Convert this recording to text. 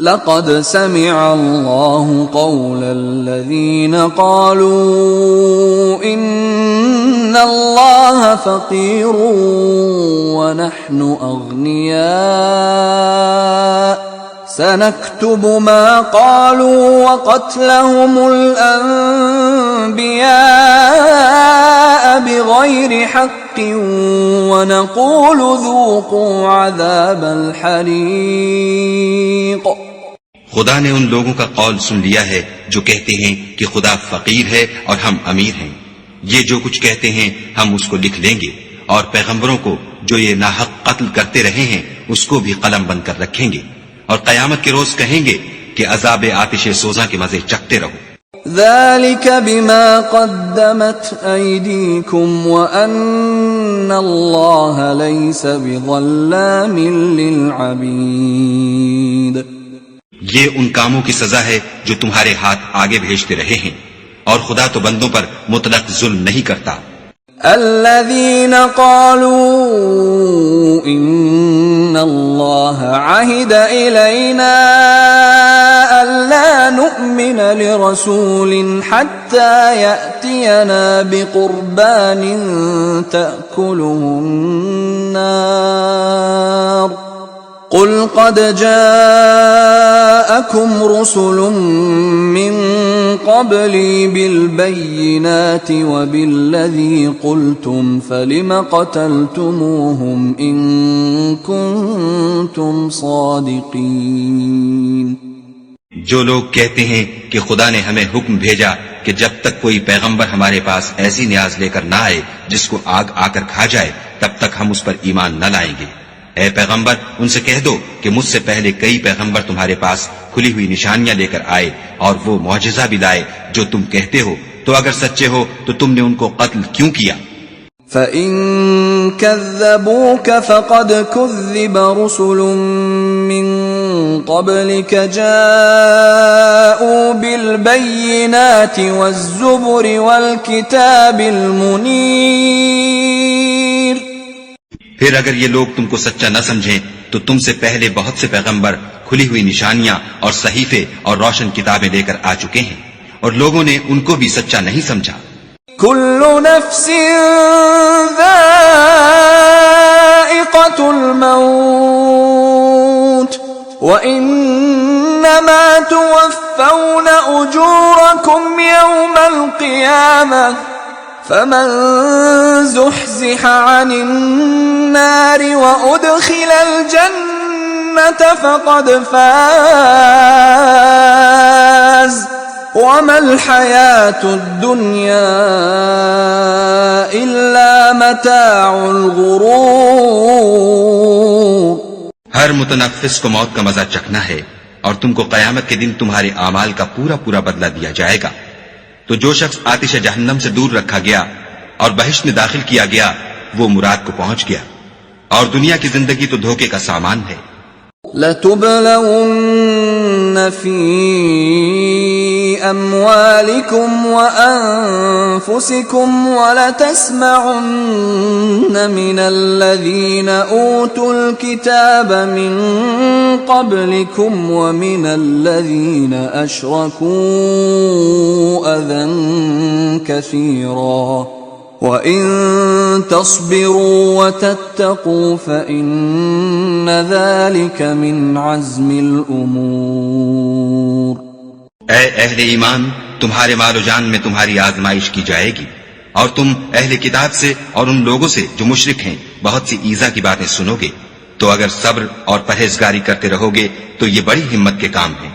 لقد سمع الله قول الذين قالوا إن الله فقير ونحن أغنياء سنكتب ما قالوا وقتلهم الأنبياء بغير حق ونقول ذوقوا عذاب الحريق. خدا نے ان لوگوں کا قول سن لیا ہے جو کہتے ہیں کہ خدا فقیر ہے اور ہم امیر ہیں. یہ جو کچھ کہتے ہیں ہم اس کو لکھ لیں گے اور پیغمبروں کو جو یہ ناحق قتل کرتے رہے ہیں اس کو بھی قلم بند کر رکھیں گے اور قیامت کے روز کہیں گے کہ عذاب آتش سوزاں کے مزے چکھتے رہو. ذلك بما قدمت أيديكم وأن الله ليس بظلام للعبيد. یہ ان کاموں کی سزا ہے جو تمہارے ہاتھ آگے بھیجتے رہے ہیں اور خدا تو بندوں پر مطلق ظلم نہیں کرتا. الذين قالوا إن الله عهد إلينا ألا نؤمن لرسول حتى يأتينا بقربان تأكله النار قل قد جاءكم رسل من قبلي بالبينات وبالذي قلتم فلم قتلتموهم إن كنتم صادقين. جو لوگ کہتے ہیں کہ خدا نے ہمیں حکم بھیجا کہ جب تک کوئی پیغمبر ہمارے پاس ایسی نیاز لے کر نہ آئے جس کو آگ آ کر کھا جائے تب تک ہم اس پر ایمان نہ لائیں گے. اے پیغمبر ان سے کہہ دو کہ مجھ سے پہلے کئی پیغمبر تمہارے پاس کھلی ہوئی نشانیاں لے کر آئے اور وہ معجزہ بھی لائے جو تم کہتے ہو, تو اگر سچے ہو تو تم نے ان کو قتل کیوں کیا؟ فَإِن كَذَّبُوكَ فَقَدْ كُذِّبَ رُسُلٌ مِّن قَبْلِكَ جَاءُوا بِالْبَيِّنَاتِ وَالزُّبُرِ وَالْكِتَابِ الْمُنِيرِ. پھر اگر یہ لوگ تم کو سچا نہ سمجھیں تو تم سے پہلے بہت سے پیغمبر کھلی ہوئی نشانیاں اور صحیفے اور روشن کتابیں لے کر آ چکے ہیں اور لوگوں نے ان کو بھی سچا نہیں سمجھا. كل نفس ذائقة الموت وإنما توفون أجوركم يوم القيامة فمن زحزح عن النار وأدخل الجنة فقد فاز وما الحياة الدنيا إلا متاع الغرور. ہر متنفس کو موت کا مزہ چکھنا ہے اور تم کو قیامت کے دن تمہارے اعمال کا پورا پورا بدلہ دیا جائے گا. تو جو شخص آتش جہنم سے دور رکھا گیا اور بہشت میں داخل کیا گیا وہ مراد کو پہنچ گیا, اور دنیا کی زندگی تو دھوکے کا سامان ہے. لَتُبْلَوُنَّ فِي أَمْوَالِكُمْ وَأَنفُسِكُمْ وَلَتَسْمَعُنَّ مِنَ الَّذِينَ أُوتُوا الْكِتَابَ مِنْ قَبْلِكُمْ وَمِنَ الَّذِينَ أَشْرَكُوا أَذًى كَثِيرًا وَإِن تَصْبِرُوا وَتَتَّقُوا فَإِنَّ ذَلِكَ مِنْ عَزْمِ الْأُمُورِ. اے اہل ایمان, تمہارے مال و جان میں تمہاری آزمائش کی جائے گی, اور تم اہل کتاب سے اور ان لوگوں سے جو مشرک ہیں بہت سی ایذا کی باتیں سنو گے. تو اگر صبر اور پرہیزگاری کرتے رہو گے تو یہ بڑی ہمت کے کام ہیں.